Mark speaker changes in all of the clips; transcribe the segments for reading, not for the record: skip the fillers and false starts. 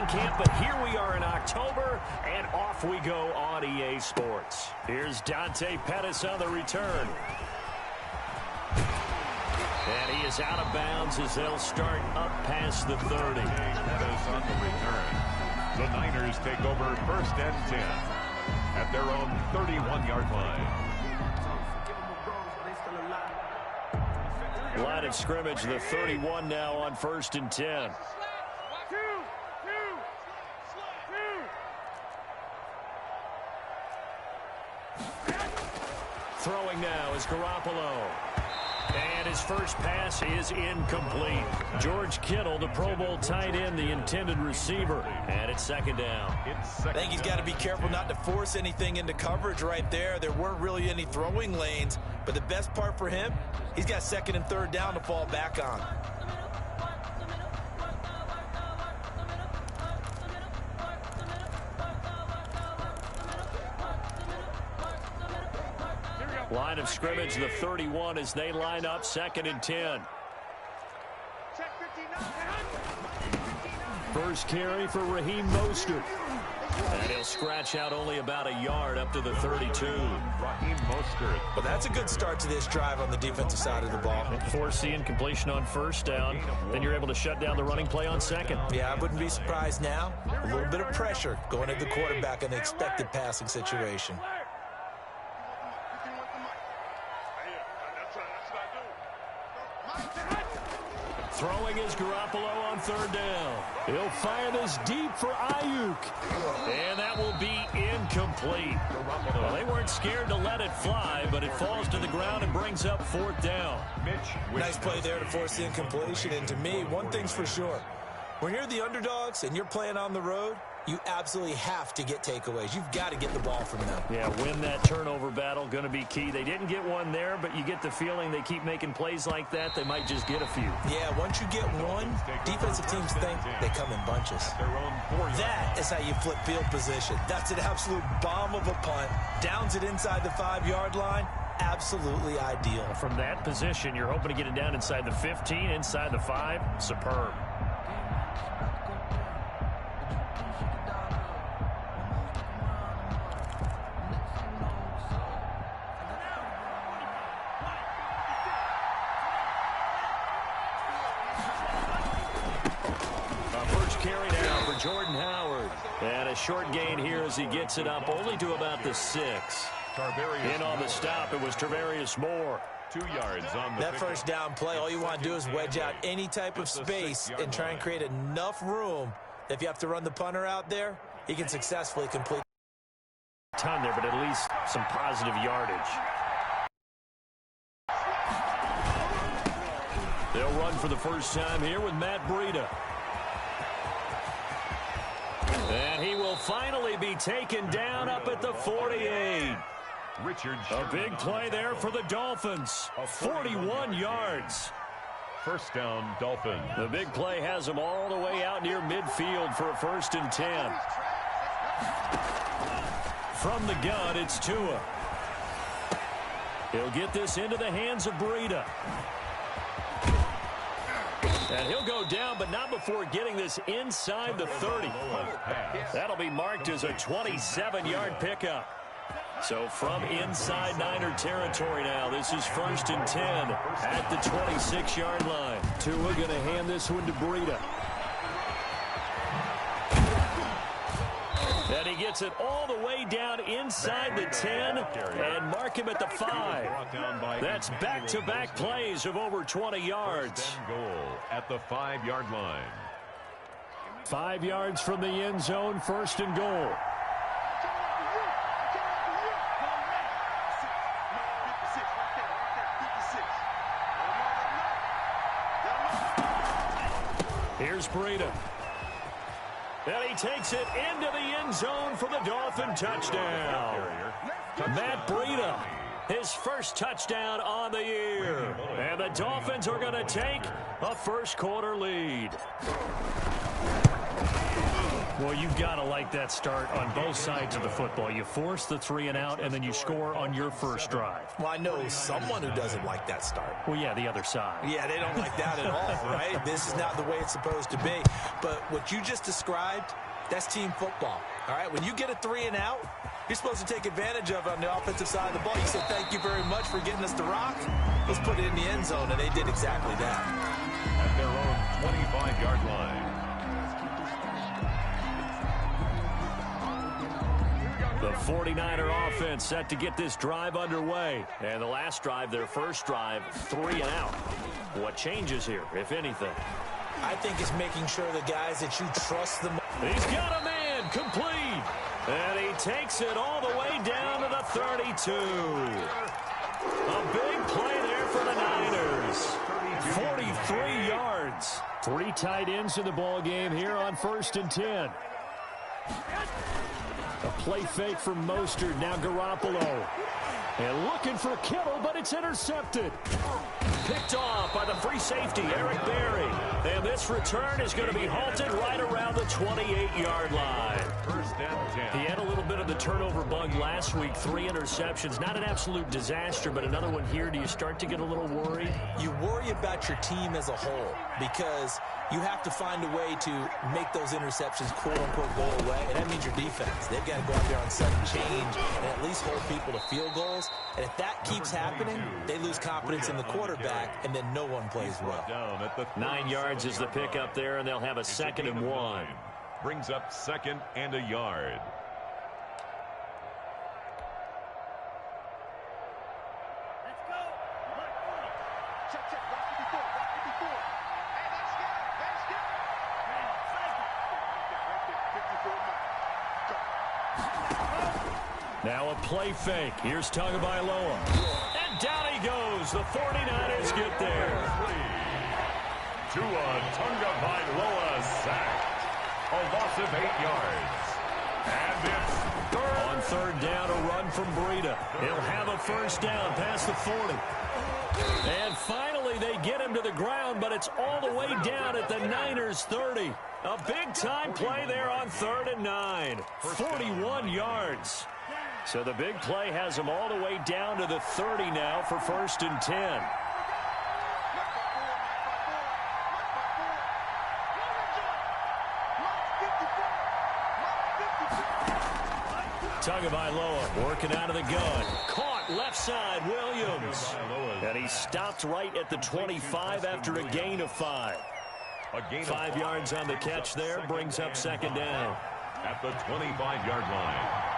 Speaker 1: camp, but here we are in October, and off we go on EA Sports. Here's Dante Pettis on the return. And he is out of bounds as they'll start up past the 30.
Speaker 2: Pettis on the return. The Niners take over 1st and 10 at their own 31-yard line.
Speaker 1: Line of scrimmage, the 31 now on 1st and 10. Throwing now is Garoppolo. And his first pass is incomplete. George Kittle, the Pro Bowl tight end, the intended receiver. And it's 2nd down.
Speaker 3: I think he's got to be careful not to force anything into coverage right there. There weren't really any throwing lanes. But the best part for him, he's got 2nd and 3rd down to fall back on.
Speaker 1: Line of scrimmage, the 31 as they line up 2nd and 10. First carry for Raheem Mostert. And he'll scratch out only about a yard up to the 32.
Speaker 2: Raheem Mostert.
Speaker 3: Well, that's a good start to this drive on the defensive side of the ball.
Speaker 1: Forcing completion on 1st down. Then you're able to shut down the running play on 2nd.
Speaker 3: Yeah, I wouldn't be surprised now. A little bit of pressure going at the quarterback in the expected passing situation.
Speaker 1: Throwing is Garoppolo on 3rd down. He'll fire this deep for Ayuk. And that will be incomplete. Well, they weren't scared to let it fly, but it falls to the ground and brings up 4th down.
Speaker 3: Nice play there to force the incompletion. And to me, one thing's for sure. When you're the underdogs and you're playing on the road, you absolutely have to get takeaways. You've got to get the ball from them.
Speaker 1: Yeah, win that turnover battle, going to be key. They didn't get one there, but you get the feeling they keep making plays like that, they might just get a few.
Speaker 3: Yeah, once you get one, defensive teams think they come in bunches. That is how you flip field position. That's an absolute bomb of a punt. Downs it inside the 5-yard line. Absolutely ideal.
Speaker 1: From that position, you're hoping to get it down inside the 15, inside the 5. Superb. Jordan Howard. And a short gain here as he gets it up only to about the 6. In on the stop, it was Tarvarius Moore.
Speaker 2: 2 yards on the
Speaker 3: that first down play. All you want to do is wedge out any type of space and try and create enough room. If you have to run the punter out there, he can successfully complete.
Speaker 1: Ton there, but at least some positive yardage. They'll run for the first time here with Matt Breida. And he will finally be taken down up at the 48. A big play there for the Dolphins. 41 yards.
Speaker 2: First down, Dolphins.
Speaker 1: The big play has them all the way out near midfield for a 1st and 10. From the gun, it's Tua. He'll get this into the hands of Breida. And he'll go down, but not before getting this inside the 30. That'll be marked as a 27-yard pickup. So from inside Niner territory now, this is 1st and 10 at the 26-yard line. Tua going to hand this one to Breida. And he gets it all the way down inside the 10 and mark him at the 5. That's back-to-back plays of over 20 yards.
Speaker 2: Goal at the 5-yard line.
Speaker 1: 5 yards from the end zone, 1st and goal. Here's Breida. And he takes it into the end zone for the Dolphin touchdown. Matt Breida, his first touchdown on the year. And the Dolphins are going to take a first-quarter lead. Well, you've got to like that start on both sides of the football. You force the 3 and out, and then you score on your first drive.
Speaker 3: Well, I know someone who doesn't like that start.
Speaker 1: Well, yeah, the other side.
Speaker 3: Yeah, they don't like that at all, right? This is not the way it's supposed to be. But what you just described, that's team football, all right? When you get a 3 and out, you're supposed to take advantage of it on the offensive side of the ball. You say, thank you very much for getting us the rock. Let's put it in the end zone, and they did exactly that.
Speaker 2: At their own 25-yard line.
Speaker 1: The 49er offense set to get this drive underway. And the last drive, their first drive, 3 and out. What changes here, if anything?
Speaker 3: I think it's making sure the guys that you trust the most.
Speaker 1: He's got a man, complete. And he takes it all the way down to the 32. A big play there for the Niners. 43 yards. 3 tight ends in the ball game here on 1st and 10. A play fake from Mostert, now Garoppolo. And looking for Kittle, but it's intercepted. Picked off by the free safety, Eric Berry. And this return is going to be halted right around the 28-yard line.
Speaker 2: 1st and 10.
Speaker 1: He had a little bit of the turnover bug last week, 3 interceptions. Not an absolute disaster, but another one here. Do you start to get a little worried?
Speaker 3: You worry about your team as a whole because you have to find a way to make those interceptions quote-unquote go away, and that means your defense. They've got to go out there on sudden change and at least hold people to field goals. And if that keeps happening, they lose confidence in the quarterback, and then no one plays well.
Speaker 1: 9 yards is the pickup there, and they'll have a 2nd and 1.
Speaker 2: Brings up 2nd and a yard.
Speaker 1: Now a play fake. Here's Tagovailoa. And down he goes. The 49ers get there.
Speaker 2: Tua Tagovailoa sacked. A loss of 8 yards. And it's third.
Speaker 1: On 3rd down, a run from Breida. He'll have a 1st down past the 40. And finally, they get him to the ground, but it's all the way down at the Niners' 30. A big-time play there on 3rd and 9. 41 yards. So the big play has him all the way down to the 30 now for 1st and 10. Tagovailoa working out of the gun. Caught left side, Williams. And he stopped right at the 25 after a gain of 5. 5 yards on the catch there, brings up 2nd down.
Speaker 2: At the 25-yard line.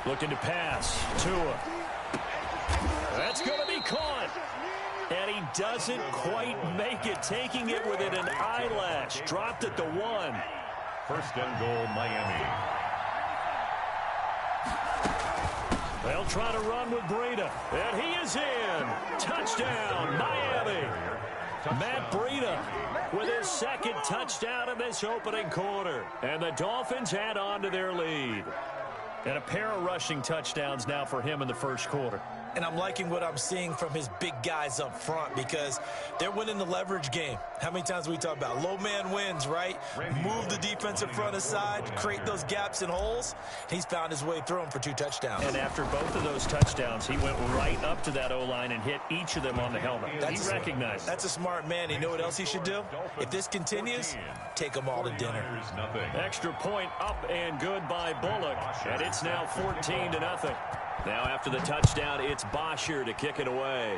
Speaker 1: Looking to pass. Tua. That's going to be caught. And he doesn't quite make it, taking it within an eyelash. Dropped at the 1.
Speaker 2: 1st and goal, Miami.
Speaker 1: They'll try to run with Breida. And he is in. Touchdown, Miami. Matt Breida with his 2nd touchdown in this opening quarter. And the Dolphins add on to their lead. And a pair of rushing touchdowns now for him in the 1st quarter.
Speaker 3: And I'm liking what I'm seeing from his big guys up front because they're winning the leverage game. How many times we talk about low man wins, right? Move the defensive front aside, create those gaps and holes. He's found his way through them for 2 touchdowns.
Speaker 1: And after both of those touchdowns, he went right up to that O-line and hit each of them on the helmet. He recognized.
Speaker 3: That's a smart man. You know what else he should do? If this continues, take them all to dinner.
Speaker 1: Extra point up and good by Bullock. And it's now 14-0. Now after the touchdown, it's Bosher to kick it away.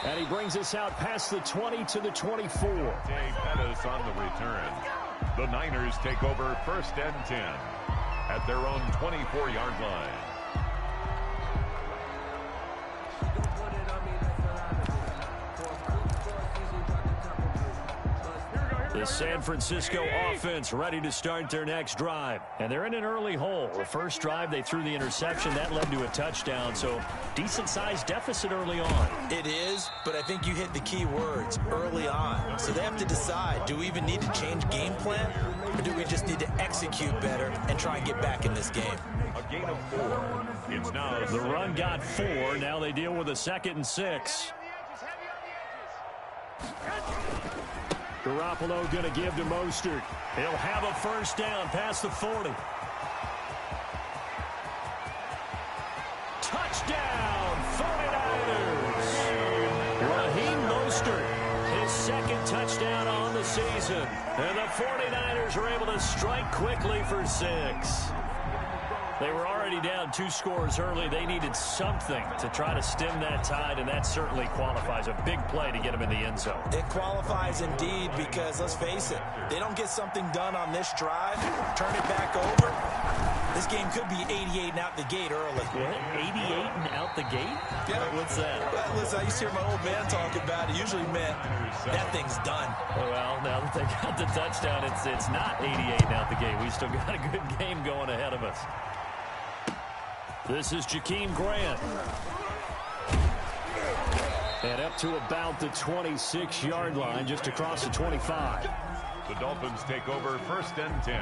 Speaker 1: And he brings us out past the 20 to the 24.
Speaker 2: Dave Pettis on the return. The Niners take over 1st and 10 at their own 24-yard line.
Speaker 1: The San Francisco offense ready to start their next drive. And they're in an early hole. The first drive, they threw the interception. That led to a touchdown. So decent-sized deficit early on.
Speaker 3: It is, but I think you hit the key words, early on. So they have to decide, do we even need to change game plan? Or do we just need to execute better and try and get back in this game?
Speaker 2: A gain of 4. It's now
Speaker 1: the run got 4. Now they deal with a 2nd and 6. Garoppolo going to give to Mostert. He'll have a first down past the 40. Touchdown, 49ers. Raheem Mostert, his 2nd touchdown on the season. And the 49ers are able to strike quickly for 6. They were already down 2 scores early. They needed something to try to stem that tide, and that certainly qualifies. A big play to get them in the end zone.
Speaker 3: It qualifies indeed because, let's face it, they don't get something done on this drive, turn it back over. This game could be 88 and out the gate early.
Speaker 1: What? 88 and out the gate?
Speaker 3: Yeah.
Speaker 1: What's that?
Speaker 3: Well, listen, I used to hear my old man talk about it. Usually meant that thing's done.
Speaker 1: Well, now that they got the touchdown, it's not 88 and out the gate. We still got a good game going ahead of us. This is Jakeem Grant. And up to about the 26-yard line, just across the 25.
Speaker 2: The Dolphins take over 1st and 10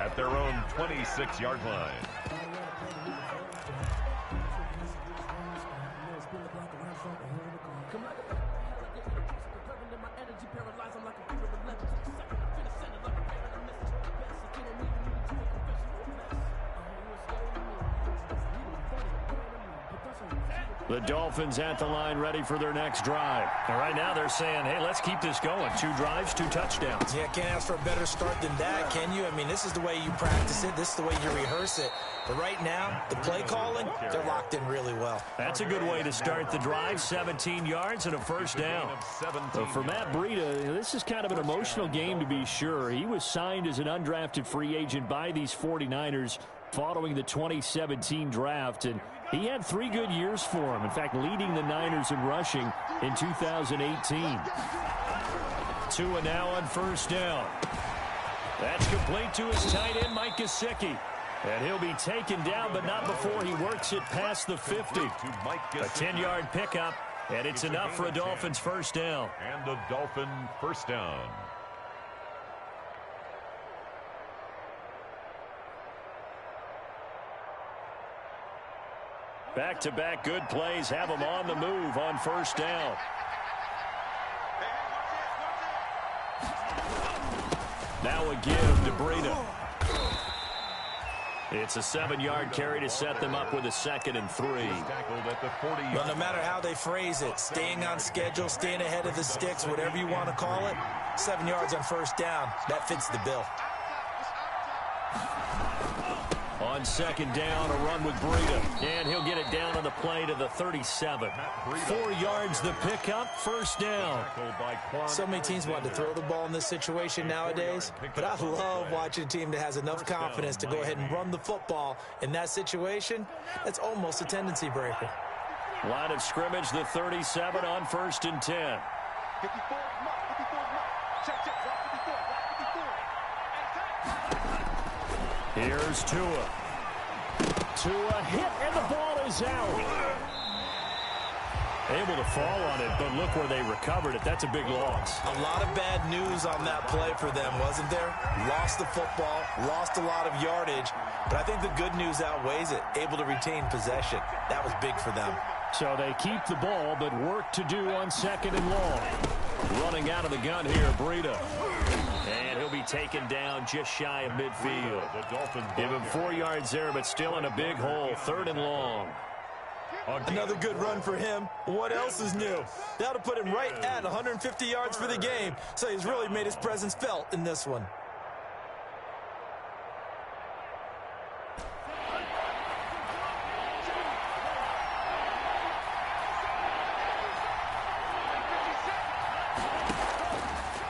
Speaker 2: at their own 26-yard line.
Speaker 1: The Dolphins at the line ready for their next drive. And right now they're saying, hey, let's keep this going. 2 drives, 2 touchdowns.
Speaker 3: Yeah, can't ask for a better start than that, can you? I mean, this is the way you practice it. This is the way you rehearse it. But right now, the play calling, they're locked in really well.
Speaker 1: That's a good way to start the drive. 17 yards and a first down. So for Matt Breida, this is kind of an emotional game to be sure. He was signed as an undrafted free agent by these 49ers following the 2017 draft, and he had 3 good years for him. In fact, leading the Niners in rushing in 2018. Tua now on first down. That's complete to his tight end, Mike Gesicki. And he'll be taken down, but not before he works it past the 50. A 10-yard pickup, and it's enough for a Dolphins first down.
Speaker 2: And a Dolphin first down.
Speaker 1: Back-to-back good plays have them on the move on first down. Now a give to Breida. It's a 7-yard carry to set them up with a 2nd and 3.
Speaker 3: Well, no matter how they phrase it, staying on schedule, staying ahead of the sticks, whatever you want to call it, 7 yards on first down, that fits the bill.
Speaker 1: On second down, a run with Breida. And he'll get it down on the play to the 37. 4 yards the pickup, first down.
Speaker 3: So many teams want to throw the ball in this situation nowadays, but I love watching a team that has enough confidence to go ahead and run the football. In that situation, that's almost a tendency breaker.
Speaker 1: Line of scrimmage, the 37 on 1st and 10. Here's Tua. Tua hit, and the ball is out. Able to fall on it, but look where they recovered it. That's a big loss.
Speaker 3: A lot of bad news on that play for them, wasn't there? Lost the football, lost a lot of yardage, but I think the good news outweighs it. Able to retain possession. That was big for them.
Speaker 1: So they keep the ball, but work to do on 2nd and long. Running out of the gun here, Breida. And he'll be taken down just shy of midfield. Give him 4 yards there, but still in a big hole. 3rd and long.
Speaker 3: Another good run for him. What else is new? That'll put him right at 150 yards for the game. So he's really made his presence felt in this one.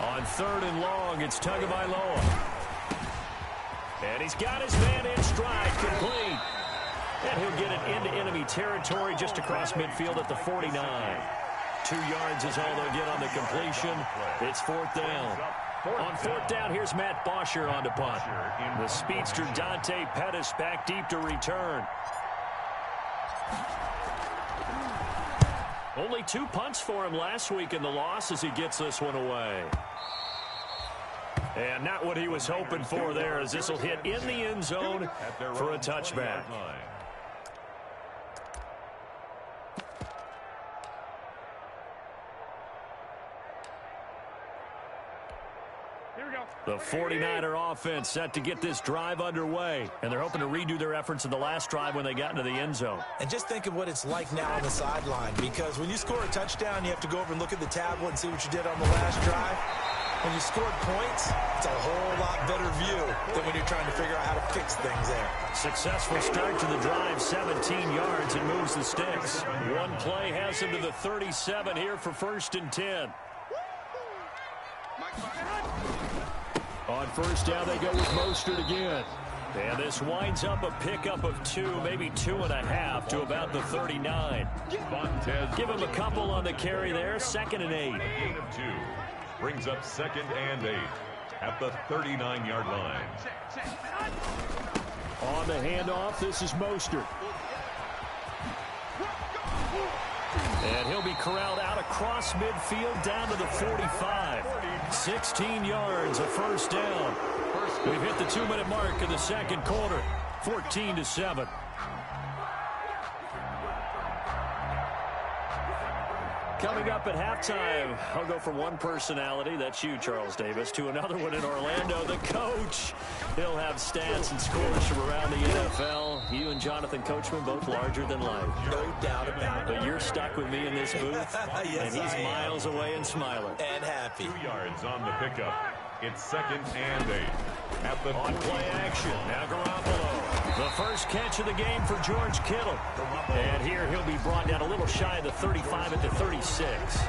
Speaker 1: On 3rd and long, it's Tagovailoa. And he's got his man in stride, complete. And he'll get it into enemy territory just across midfield at the 49. 2 yards is all they'll get on the completion. It's 4th down. On fourth down, here's Matt Bosher on the punt. The speedster Dante Pettis back deep to return. Only 2 punts for him last week in the loss as he gets this one away. And not what he was hoping for there, as this will hit in the end zone for a touchback. The 49er offense set to get this drive underway, and they're hoping to redo their efforts in the last drive when they got into the end zone.
Speaker 3: And just think of what it's like now on the sideline, because when you score a touchdown, you have to go over and look at the tablet and see what you did on the last drive. When you scored points, it's a whole lot better view than when you're trying to figure out how to fix things there.
Speaker 1: Successful start to the drive, 17 yards, and moves the sticks. One play has him to the 37 here for 1st and 10. On first down, they go with Mostert again. And this winds up a pickup of 2, maybe 2.5 to about the 39. Give him a couple on the carry there, 2nd and 8.
Speaker 2: Gain of 2 brings up 2nd and 8 at the 39-yard line.
Speaker 1: On the handoff, this is Mostert. And he'll be corralled out across midfield down to the 45. 16 yards, a 1st down. We've hit the 2-minute mark in the 2nd quarter. 14-7. Coming up at halftime, I'll go from one personality, that's you, Charles Davis, to another one in Orlando, the coach. He'll have stats and scores from around the NFL. You and Jonathan Coachman, both larger than life.
Speaker 3: No doubt about it.
Speaker 1: But you're stuck with me in this booth,
Speaker 3: yes,
Speaker 1: and he's miles away and smiling.
Speaker 3: And happy.
Speaker 2: 2 yards on the pickup. It's 2nd and 8. At the
Speaker 1: on play action, now Garoppolo. The first catch of the game for George Kittle. And here he'll be brought down a little shy of the 35 at the 36.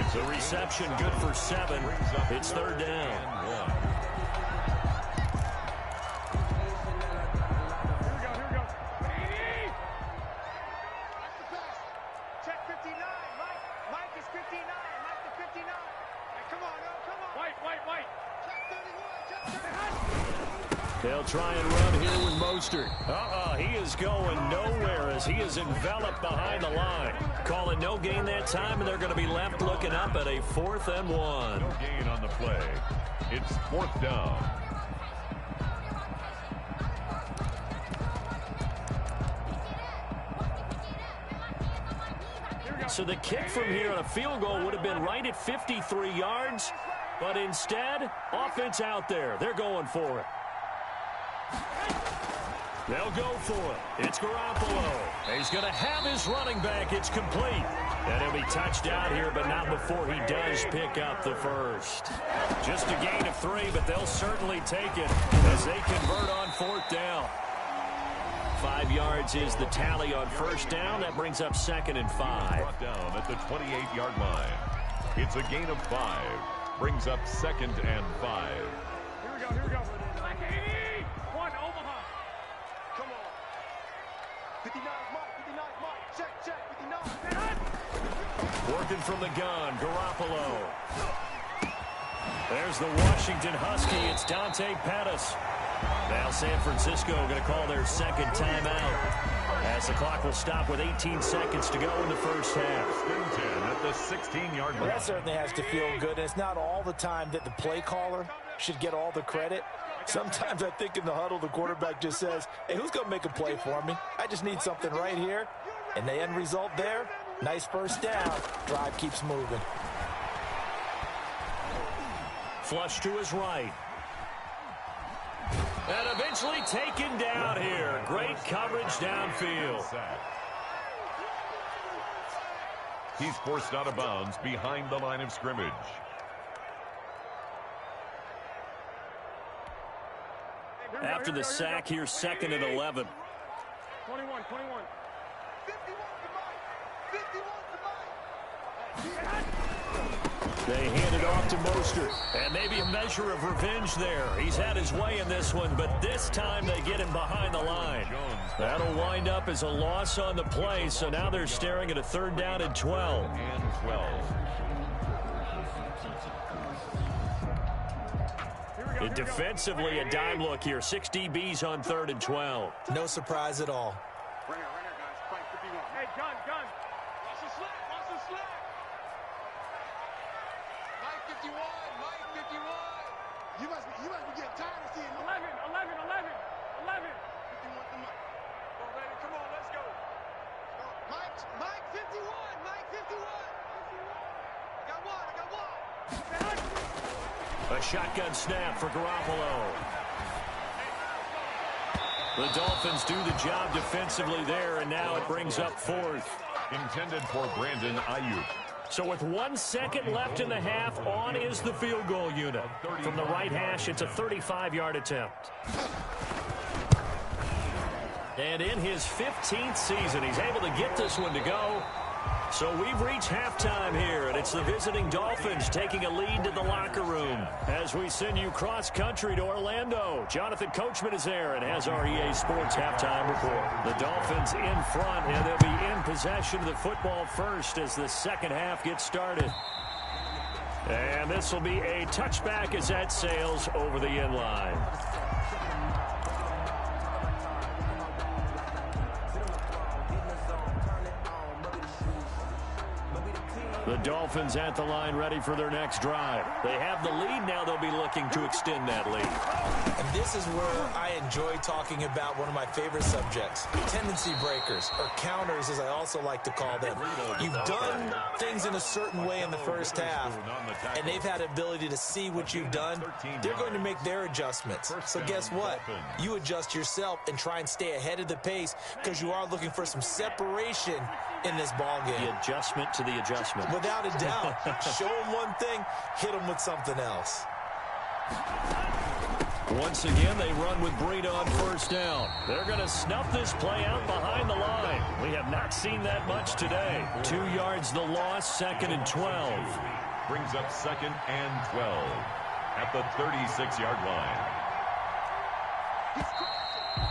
Speaker 1: It's a reception, good for 7. It's 3rd down.
Speaker 4: Check 59. Mike is 59. Mike is 59. Hey, come on, come on. White. Check 31. Check 31.
Speaker 1: They'll try and run here with Mostert. He is going nowhere as he is enveloped behind the line. Call it no gain that time, and they're going to be left looking up at a 4th and 1.
Speaker 2: No gain on the play. It's 4th down.
Speaker 1: So the kick from here on a field goal would have been right at 53 yards, but instead, offense out there. They're going for it. They'll go for it. It's Garoppolo. He's going to have his running back. It's complete. And he'll be touched out here, but not before he does pick up the first. Just a gain of 3, but they'll certainly take it as they convert on 4th down. 5 yards is the tally on first down. That brings up 2nd and 5.
Speaker 2: Brought down at the 28-yard line. It's a gain of 5. Brings up 2nd and 5.
Speaker 4: Here we go. 1, Omaha. Come on. 59 Mike. Check, 59.
Speaker 1: Working from the gun, Garoppolo. There's the Washington Husky. It's Dante Pettis. Now San Francisco going to call their 2nd timeout as the clock will stop with 18 seconds to go in the first half.
Speaker 2: 10 at the 16-yard line.
Speaker 3: That certainly has to feel good. And it's not all the time that the play caller should get all the credit. Sometimes I think in the huddle, the quarterback just says, hey, who's going to make a play for me? I just need something right here. And the end result there, nice 1st down. Drive keeps moving.
Speaker 1: Flush to his right. And eventually taken down here. Great coverage downfield.
Speaker 2: He's forced out of bounds behind the line of scrimmage.
Speaker 1: After the sack, here's 2nd and 11.
Speaker 4: 21. 51 to Mike.
Speaker 1: They hand it off to Mostert. And maybe a measure of revenge there. He's had his way in this one, but this time they get him behind the line. That'll wind up as a loss on the play, so now they're staring at a 3rd down and 12. Defensively, a dime look here. 6 DBs on 3rd and 12.
Speaker 3: No surprise at all.
Speaker 4: Right here, guys. Fight 51. Hey, gun. Watch the slack. Mike 51. You must be getting tired of seeing 11. 51 to Mike. Come on, baby. Come on, let's go. Mike 51. I got one.
Speaker 1: A shotgun snap for Garoppolo. The Dolphins do the job defensively there, and now it brings up 4th.
Speaker 2: Intended for Brandon Ayuk.
Speaker 1: So with 1 second left in the half, on is the field goal unit. From the right hash, it's a 35-yard attempt. And in his 15th season, he's able to get this one to go. So we've reached halftime here, and it's the visiting Dolphins taking a lead to the locker room. As we send you cross-country to Orlando, Jonathan Coachman is there and has our EA Sports halftime report. The Dolphins in front, and they'll be in possession of the football first as the second half gets started. And this will be a touchback as that sails over the end line. The Dolphins at the line ready for their next drive. They have the lead now. They'll be looking to extend that lead.
Speaker 3: And this is where I enjoy talking about one of my favorite subjects, tendency breakers, or counters as I also like to call them. You've done things in a certain way in the first half, and they've had the ability to see what you've done. They're going to make their adjustments. So guess what? You adjust yourself and try and stay ahead of the pace because you are looking for some separation in this ball game.
Speaker 1: The adjustment to the adjustment.
Speaker 3: Without a doubt. Show them one thing, hit them with something else.
Speaker 1: Once again, they run with Breida on first down. They're going to snuff this play out behind the line. We have not seen that much today. 2 yards the loss, 2nd and 12.
Speaker 2: Brings up 2nd and 12 at the 36-yard line.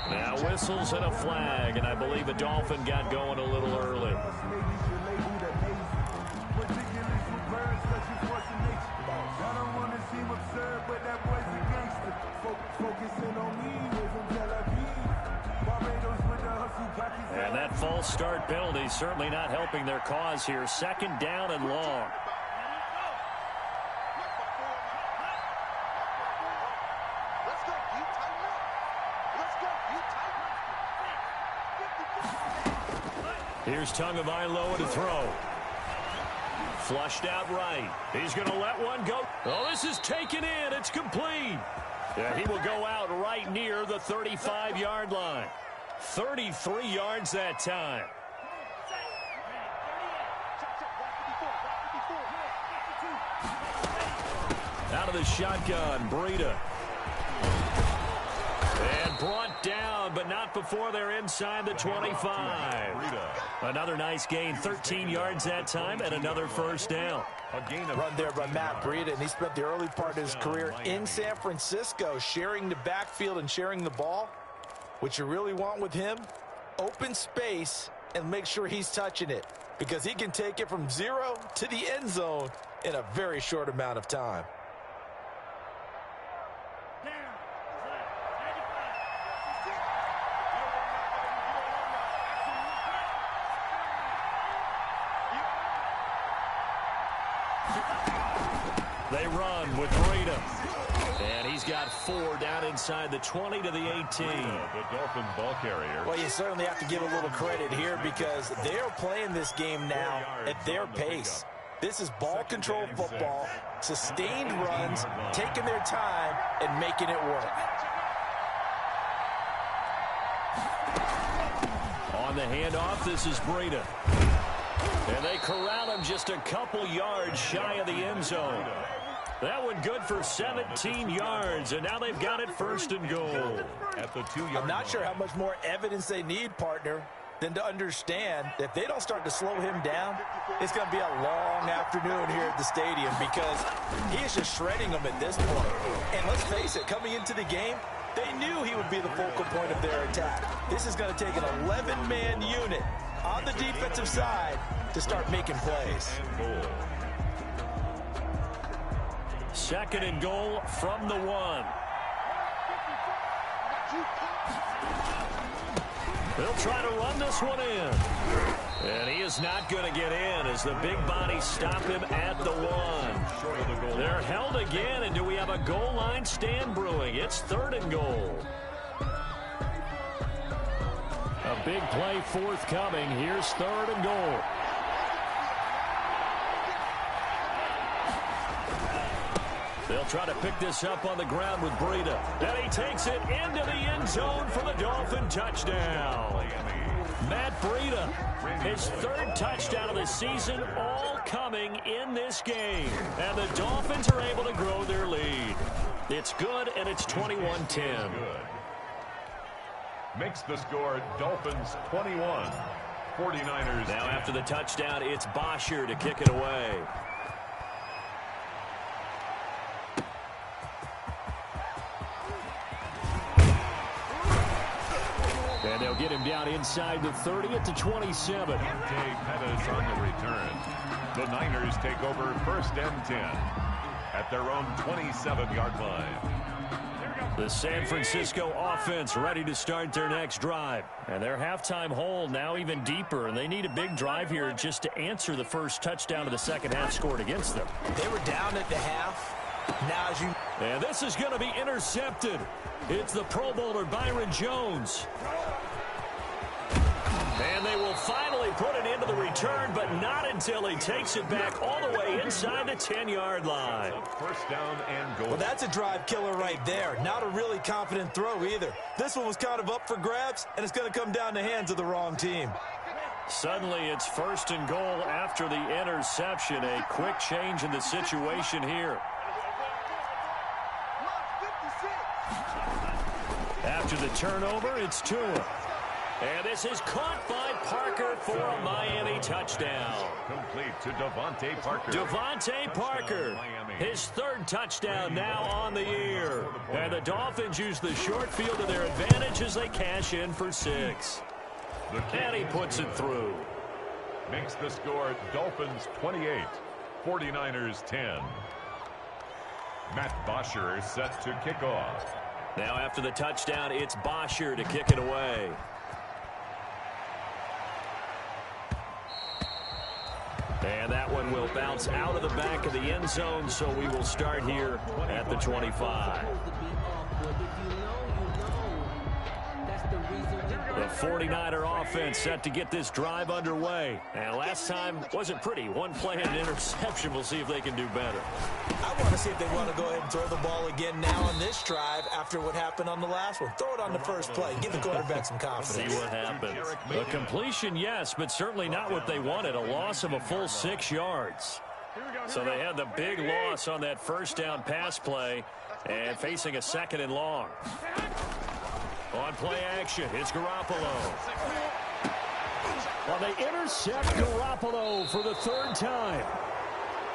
Speaker 1: Now whistles and a flag, and I believe a Dolphin got going a little early. And that false start penalty certainly not helping their cause here. 2nd down and long. Here's Tagovailoa to throw. Flushed out right. He's going to let one go. Oh, this is taken in. It's complete. Yeah, he will go out right near the 35-yard line. 33 yards that time. Out of the shotgun, Breida. And brought down, but not before they're inside the 25. Another nice gain, 13 yards that time, and another first down.
Speaker 3: Run there by Matt Breida, and he spent the early part of his career in San Francisco sharing the backfield and sharing the ball. What you really want with him, open space and make sure he's touching it because he can take it from 0 to the end zone in a very short amount of time.
Speaker 1: They run with Breida. And he's got 4 down inside the 20 to the 18.
Speaker 2: The Dolphin ball carrier.
Speaker 3: Well, you certainly have to give a little credit here because they're playing this game now at their pace. This is ball control football, sustained runs, taking their time and making it work.
Speaker 1: On the handoff, this is Breida. And they corral him just a couple yards shy of the end zone. That one good for 17 yards, and now they've got it 1st and goal.
Speaker 2: At the 2-yard
Speaker 3: I'm not sure how much more evidence they need, partner, than to understand that if they don't start to slow him down, it's going to be a long afternoon here at the stadium because he is just shredding them at this point. And let's face it, coming into the game, they knew he would be the focal point of their attack. This is going to take an 11-man unit on the defensive side to start making plays.
Speaker 1: second and goal from the 1. They'll try to run this one in. And he is not going to get in as the big bodies stop him at the 1. They're held again, and do we have a goal line stand brewing? It's 3rd and goal. A big play forthcoming. Here's 3rd and goal. They'll try to pick this up on the ground with Breida. And he takes it into the end zone for the Dolphin touchdown. Matt Breida, his 3rd touchdown of the season, all coming in this game. And the Dolphins are able to grow their lead. It's good, and it's 21-10.
Speaker 2: Makes the score Dolphins 21, 49ers.
Speaker 1: Now after the touchdown, it's Bosher to kick it away. And they'll get him down inside the 30 at the 27.
Speaker 2: Pettis on the return. The Niners take over 1st and 10 at their own 27-yard line.
Speaker 1: The San Francisco offense ready to start their next drive. And their halftime hole now even deeper, and they need a big drive here just to answer the first touchdown of the second half scored against them.
Speaker 3: They were down at the half. Now as you...
Speaker 1: And this is going to be intercepted. It's the Pro Bowler Byron Jones. And they will finally put it into the return, but not until he takes it back all the way inside the 10-yard line.
Speaker 2: 1st down and goal.
Speaker 3: Well, that's a drive killer right there. Not a really confident throw either. This one was kind of up for grabs, and it's going to come down the hands of the wrong team.
Speaker 1: Suddenly, it's 1st and goal after the interception. A quick change in the situation here. After the turnover, it's Tua. And this is caught by Parker for a Miami touchdown.
Speaker 2: Complete to Devontae Parker.
Speaker 1: Devontae Parker, his 3rd touchdown now on the year. And the Dolphins use the short field to their advantage as they cash in for 6. And he puts it through.
Speaker 2: Makes the score Dolphins 28, 49ers 10. Matt Bosher set to kick off.
Speaker 1: Now after the touchdown, it's Bosher to kick it away. And that one will bounce out of the back of the end zone, so we will start here at the 25. The 49er offense set to get this drive underway. And last time wasn't pretty. One play and an interception. We'll see if they can do better.
Speaker 3: I want to see if they want to go ahead and throw the ball again now on this drive after what happened on the last one. Throw it on the first play. Give the quarterback some confidence.
Speaker 1: See what happens. A completion, yes, but certainly not what they wanted. A loss of a full 6 yards. So they had the big loss on that first down pass play and facing a 2nd and long. On play action, it's Garoppolo. Well, they intercept Garoppolo for the 3rd time.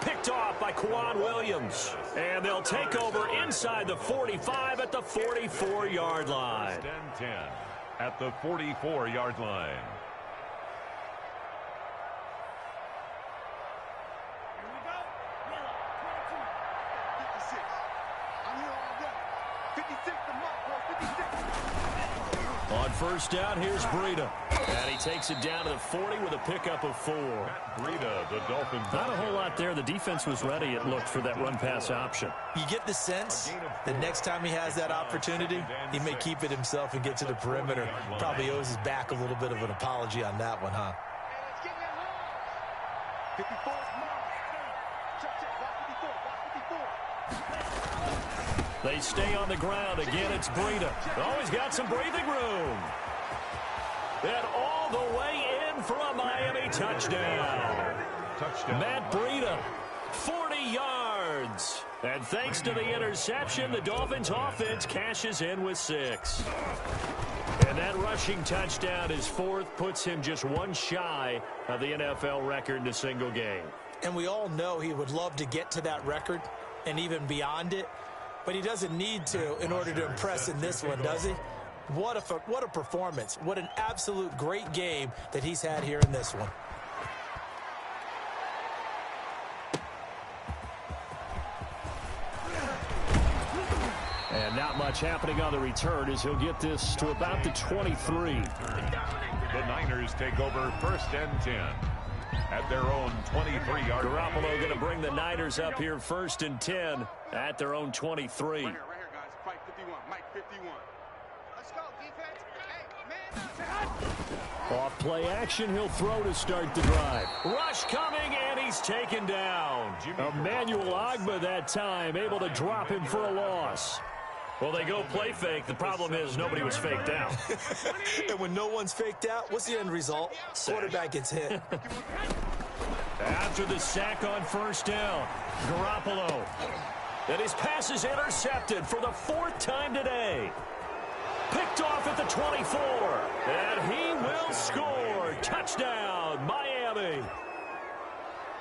Speaker 1: Picked off by Kwan Williams. And they'll take over inside the 45 at the 44-yard line.
Speaker 2: 10 at the 44-yard line.
Speaker 1: On first down, here's Breida. And he takes it down to the 40 with a pickup of 4.
Speaker 2: Breida, the Dolphins.
Speaker 1: Not a whole lot there. The defense was ready, it looked, for that run-pass option.
Speaker 3: You get the sense that next time he has that opportunity, he may keep it himself and get to the perimeter. Probably owes his back a little bit of an apology on that one, huh?
Speaker 1: They stay on the ground. Again, it's Breida. Always got some breathing room. And all the way in for a Miami touchdown. Matt Breida, 40 yards. And thanks to the interception, the Dolphins offense cashes in with 6. And that rushing touchdown, his 4th, puts him just one shy of the NFL record in a single game.
Speaker 3: And we all know he would love to get to that record and even beyond it. But he doesn't need to in order to impress in this one, does he? What a performance. What an absolute great game that he's had here in this one.
Speaker 1: And not much happening on the return as he'll get this to about the 23.
Speaker 2: The Niners take over 1st and 10 at their own 23-yard line.
Speaker 1: Garoppolo going to bring the Niners up here 1st and 10 at their own 23.
Speaker 4: Right here, guys. Fight 51. Mike 51. Let's go, defense. Hey, man.
Speaker 1: Off play action, he'll throw to start the drive. Rush coming, and he's taken down. Emmanuel Ogbah that time, able to drop him for a loss. Well, they go play fake. The problem is nobody was faked out.
Speaker 3: And when no one's faked out, what's the end result? Quarterback gets hit.
Speaker 1: After the sack on 1st down, Garoppolo. And his pass is intercepted for the 4th time today. Picked off at the 24. And he will score. Touchdown, Miami.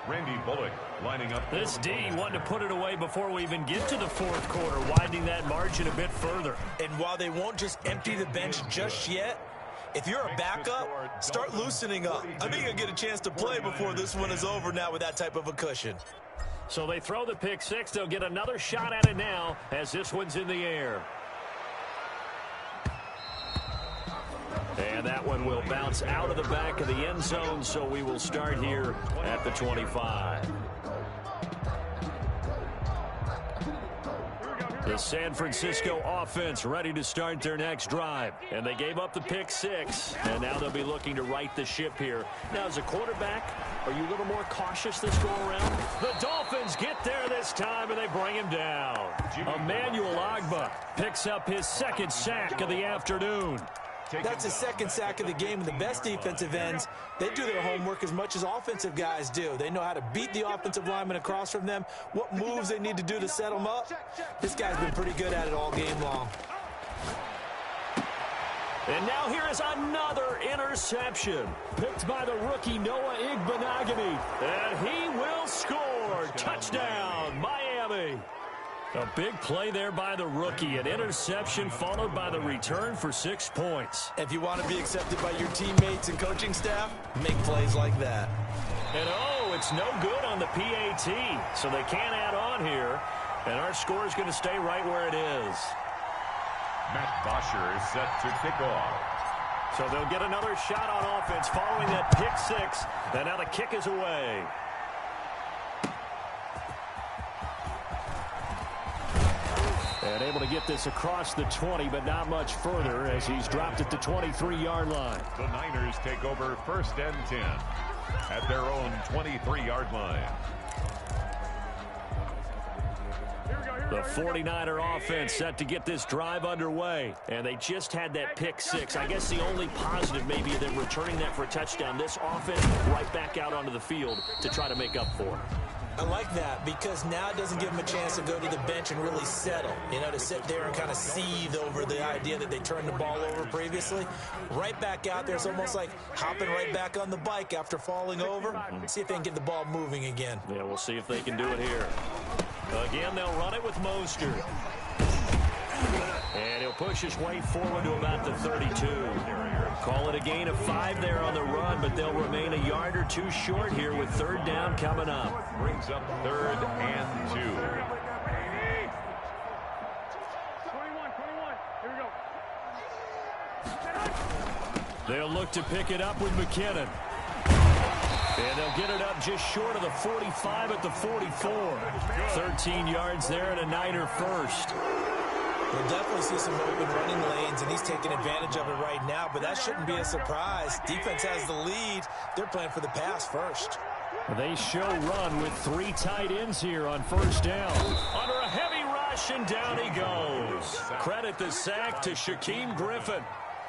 Speaker 2: Randy Bullock lining up.
Speaker 1: This D wanted to put it away before we even get to the 4th quarter, widening that margin a bit further.
Speaker 3: And while they won't just empty the bench just yet, if you're a backup, start loosening up. I think you'll get a chance to play before this one is over now with that type of a cushion.
Speaker 1: So they throw the pick six. They'll get another shot at it now as this one's in the air. And that one will bounce out of the back of the end zone, so we will start here at the 25. The San Francisco offense ready to start their next drive. And they gave up the pick six, and now they'll be looking to right the ship here. Now, as a quarterback, are you a little more cautious this go-around? The Dolphins get there this time, and they bring him down. Emmanuel Ogbah picks up his 2nd sack of the afternoon.
Speaker 3: That's his 2nd sack of the game, and the best defensive ends, they do their homework as much as offensive guys do. They know how to beat the offensive lineman across from them, what moves they need to do to set them up. This guy's been pretty good at it all game long.
Speaker 1: And now here is another interception, picked by the rookie Noah Igbenogany. And he will score. Touchdown, Miami. A big play there by the rookie. An interception followed by the return for 6 points.
Speaker 3: If you want to be accepted by your teammates and coaching staff, make plays like that.
Speaker 1: And oh, it's no good on the PAT, so they can't add on here. And our score is going to stay right where it is.
Speaker 2: Matt Bosher is set to kick off.
Speaker 1: So they'll get another shot on offense following that pick six. And now the kick is away. And able to get this across the 20, but not much further as he's dropped at the 23-yard line.
Speaker 2: The Niners take over 1st and 10 at their own 23-yard line.
Speaker 1: The 49er offense set to get this drive underway. And they just had that pick six. I guess the only positive maybe of them returning that for a touchdown. This offense right back out onto the field to try to make up for it.
Speaker 3: I like that because now it doesn't give them a chance to go to the bench and really settle. You know, to sit there and kind of seethe over the idea that they turned the ball over previously. Right back out there, it's almost like hopping right back on the bike after falling over. See if they can get the ball moving again.
Speaker 1: Yeah, we'll see if they can do it here. Again, they'll run it with Mostert. And he'll push his way forward to about the 32. Call it a gain of 5 there on the run, but they'll remain a yard or two short here with 3rd down coming up.
Speaker 2: Brings up 3rd and 2.
Speaker 4: 21, here we go.
Speaker 1: They'll look to pick it up with McKinnon. And they'll get it up just short of the 45 at the 44. 13 yards there and a Niner first.
Speaker 3: We'll definitely see some open running lanes, and he's taking advantage of it right now, but that shouldn't be a surprise. Defense has the lead. They're playing for the pass first.
Speaker 1: They show run with 3 tight ends here on 1st down. Under a heavy rush, and down he goes. Credit the sack to Shaquem Griffin.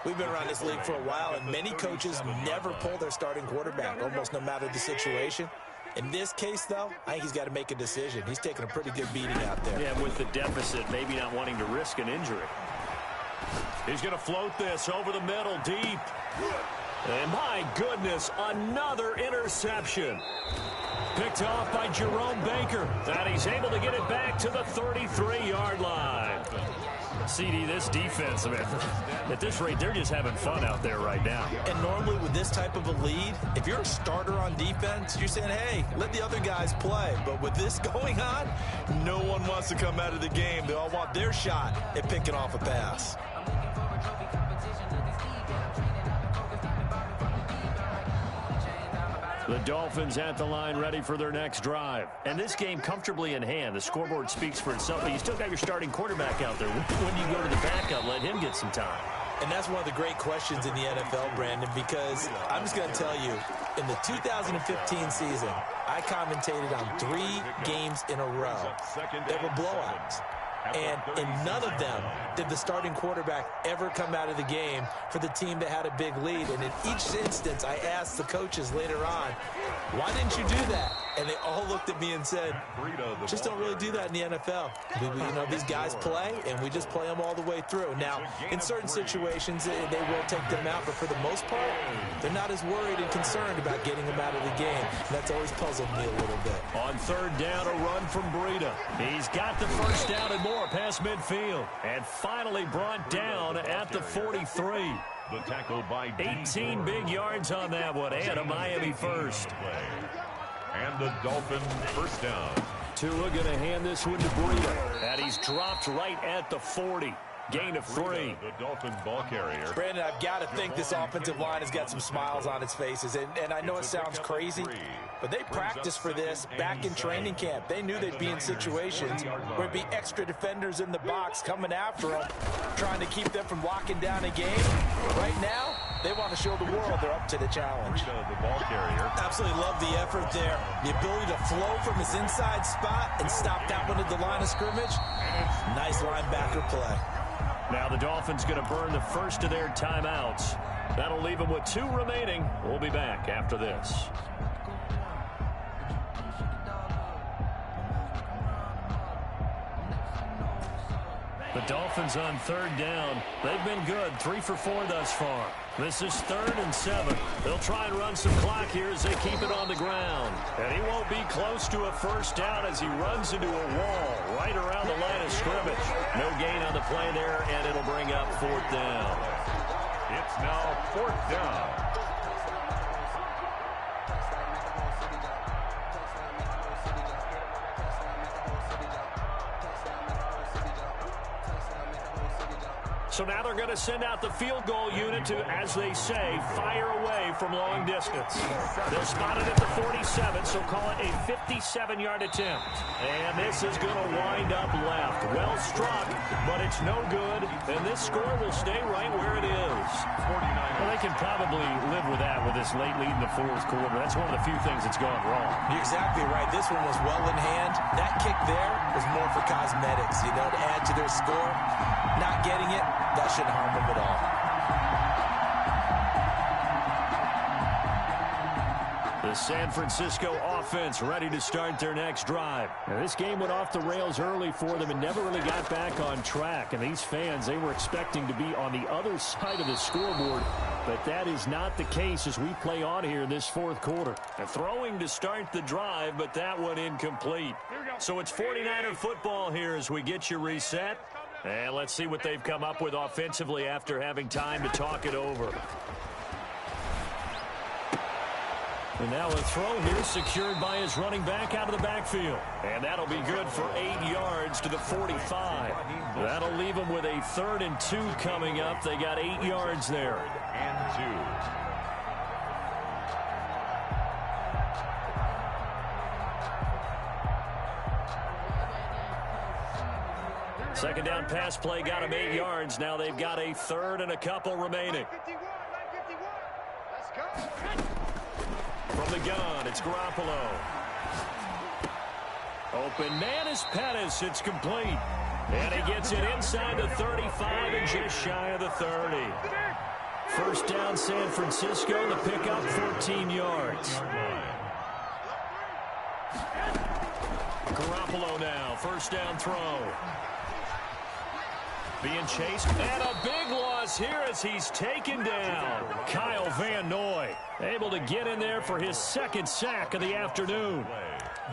Speaker 3: We've been around this league for a while, and many coaches never pull their starting quarterback, almost no matter the situation. In this case, though, I think he's got to make a decision. He's taking a pretty good beating out there.
Speaker 1: Yeah, with the deficit, maybe not wanting to risk an injury. He's going to float this over the middle, deep. And my goodness, another interception. Picked off by Jerome Baker. And he's able to get it back to the 33-yard line. CD, this defense, I mean, at this rate, they're just having fun out there right now.
Speaker 3: And normally with this type of a lead, if you're a starter on defense, you're saying, hey, let the other guys play. But with this going on, no one wants to come out of the game. They all want their shot at picking off a pass.
Speaker 1: The Dolphins at the line ready for their next drive. And this game comfortably in hand. The scoreboard speaks for itself, but you still got your starting quarterback out there. When do you go to the backup, let him get some time?
Speaker 3: And that's one of the great questions in the NFL, Brandon, because I'm just going to tell you, in the 2015 season, I commentated on 3 games in a row that were blowouts. And in none of them did the starting quarterback ever come out of the game for the team that had a big lead. And in each instance, I asked the coaches later on, why didn't you do that? And they all looked at me and said, just don't really do that in the NFL. You know, these guys play, and we just play them all the way through. Now, in certain situations, they will take them out, but for the most part, they're not as worried and concerned about getting them out of the game. And that's always puzzled me a little bit.
Speaker 1: On third down, a run from Breida. He's got the first down and more past midfield. And finally brought down at the 43.
Speaker 2: The tackle by
Speaker 1: 18 big yards on that one, and a Miami first.
Speaker 2: And the Dolphin first down.
Speaker 1: Tua going to hand this one to Breida. And he's dropped right at the 40. Gain of 3.
Speaker 2: The Dolphin ball carrier.
Speaker 3: Brandon, I've got to think this offensive line has got some smiles on its faces. And I know it sounds crazy, but they practiced for this back in training camp. They knew they'd be in situations where it'd be extra defenders in the box coming after them, trying to keep them from locking down a game. Right now, they want to show the world they're up to the challenge.
Speaker 2: The ball carrier.
Speaker 3: Absolutely love the effort there. The ability to flow from his inside spot and stop that one at the line of scrimmage. Nice linebacker play.
Speaker 1: Now the Dolphins going to burn the first of their timeouts. That'll leave them with 2 remaining. We'll be back after this. The Dolphins on third down. They've been good, 3 for 4 thus far. This is 3rd and 7. They'll try and run some clock here as they keep it on the ground. And he won't be close to a first down as he runs into a wall right around the line of scrimmage. No gain on the play there, and it'll bring up 4th down.
Speaker 2: It's now 4th down.
Speaker 1: So now they're going to send out the field goal unit to, as they say, fire away from long distance. They'll spot it at the 47, so call it a 57-yard attempt. And this is going to wind up left. Well struck, but it's no good. And this score will stay right where it is. Well, they can probably live with that with this late lead in the 4th quarter. That's one of the few things that's gone wrong.
Speaker 3: You're exactly right. This one was well in hand. That kick there was more for cosmetics, you know, to add to their score. Not getting it, that shouldn't harm them at
Speaker 1: all. The San Francisco offense ready to start their next drive. Now, this game went off the rails early for them and never really got back on track. And these fans, they were expecting to be on the other side of the scoreboard. But that is not the case as we play on here in this 4th quarter. And throwing to start the drive, but that one incomplete. So it's 49er football here as we get you reset. And let's see what they've come up with offensively after having time to talk it over. And now a throw here secured by his running back out of the backfield. And that'll be good for 8 yards to the 45. That'll leave them with a 3rd and 2 coming up. They got 8 yards there.
Speaker 2: And
Speaker 1: 2. Second down pass play got him 8 yards. Now they've got a 3rd and a couple remaining.
Speaker 4: Let's go.
Speaker 1: From the gun, it's Garoppolo. Open man is Pettis. It's complete. And he gets it inside the 35 and just shy of the 30. First down, San Francisco. The pickup, 14 yards. Garoppolo now, first down throw. Being chased, and a big loss here as he's taken down. Kyle Van Noy able to get in there for his second sack of the afternoon.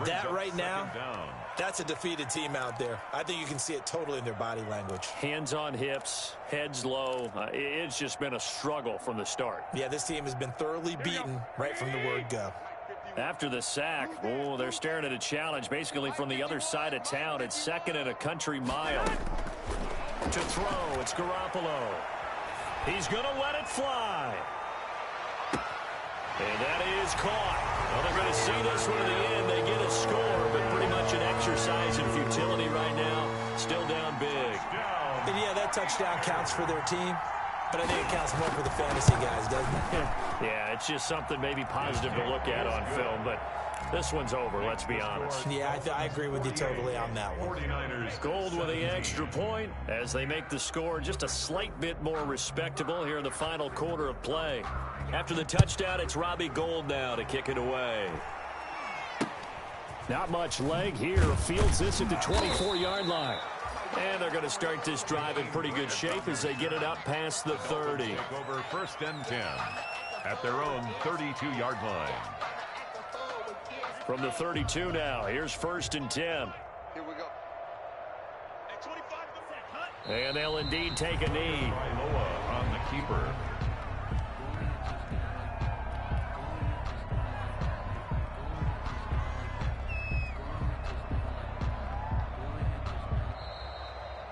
Speaker 3: That right now, that's a defeated team out there. I think you can see it totally in their body language.
Speaker 1: Hands on hips, heads low. It's just been a struggle from the start.
Speaker 3: Yeah, this team has been thoroughly beaten right from the word go.
Speaker 1: After the sack, they're staring at a challenge basically from the other side of town. It's second and a country mile. To throw, it's Garoppolo. He's going to let it fly. And that is caught. Well, they're going to see this one to the end. They get a score, but pretty much an exercise in futility right now. Still down big.
Speaker 3: And yeah, that touchdown counts for their team, but I think it counts more for the fantasy guys, doesn't it?
Speaker 1: Yeah, it's just something maybe positive to look at on film, but this one's over, let's be honest.
Speaker 3: Yeah, I agree with you totally on that one.
Speaker 2: 49ers
Speaker 1: Gold with the extra point as they make the score just a slight bit more respectable here in the final quarter of play. After the touchdown, it's Robbie Gould now to kick it away. Not much leg here. Fields this at the 24-yard line. And they're going to start this drive in pretty good shape as they get it up past the 30.
Speaker 2: take over first and 10 at their own 32-yard line.
Speaker 1: From the 32 now, here's first and 10.
Speaker 4: Here we go.
Speaker 1: And they'll indeed take a knee.
Speaker 2: Loa on the keeper.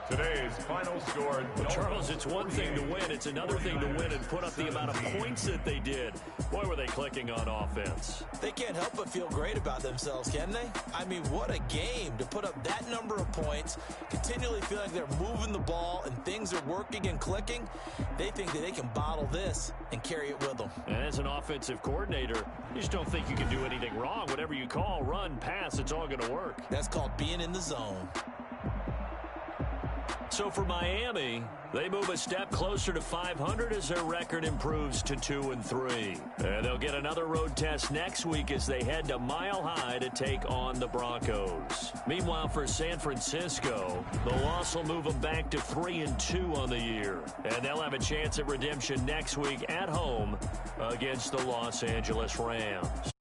Speaker 2: Today's final score.
Speaker 1: Charles, it's one thing to win. It's another thing to win and put up the amount of points that they did. Boy, were they clicking on offense.
Speaker 3: They can't help but feel great about themselves, can they? I mean, what a game to put up that number of points, continually feel like they're moving the ball and things are working and clicking. They think that they can bottle this and carry it with them.
Speaker 1: And as an offensive coordinator, you just don't think you can do anything wrong. Whatever you call, run, pass, it's all going to work.
Speaker 3: That's called being in the zone.
Speaker 1: So for Miami, they move a step closer to 500 as their record improves to 2-3. And they'll get another road test next week as they head to Mile High to take on the Broncos. Meanwhile, for San Francisco, the loss will move them back to 3-2 on the year. And they'll have a chance at redemption next week at home against the Los Angeles Rams.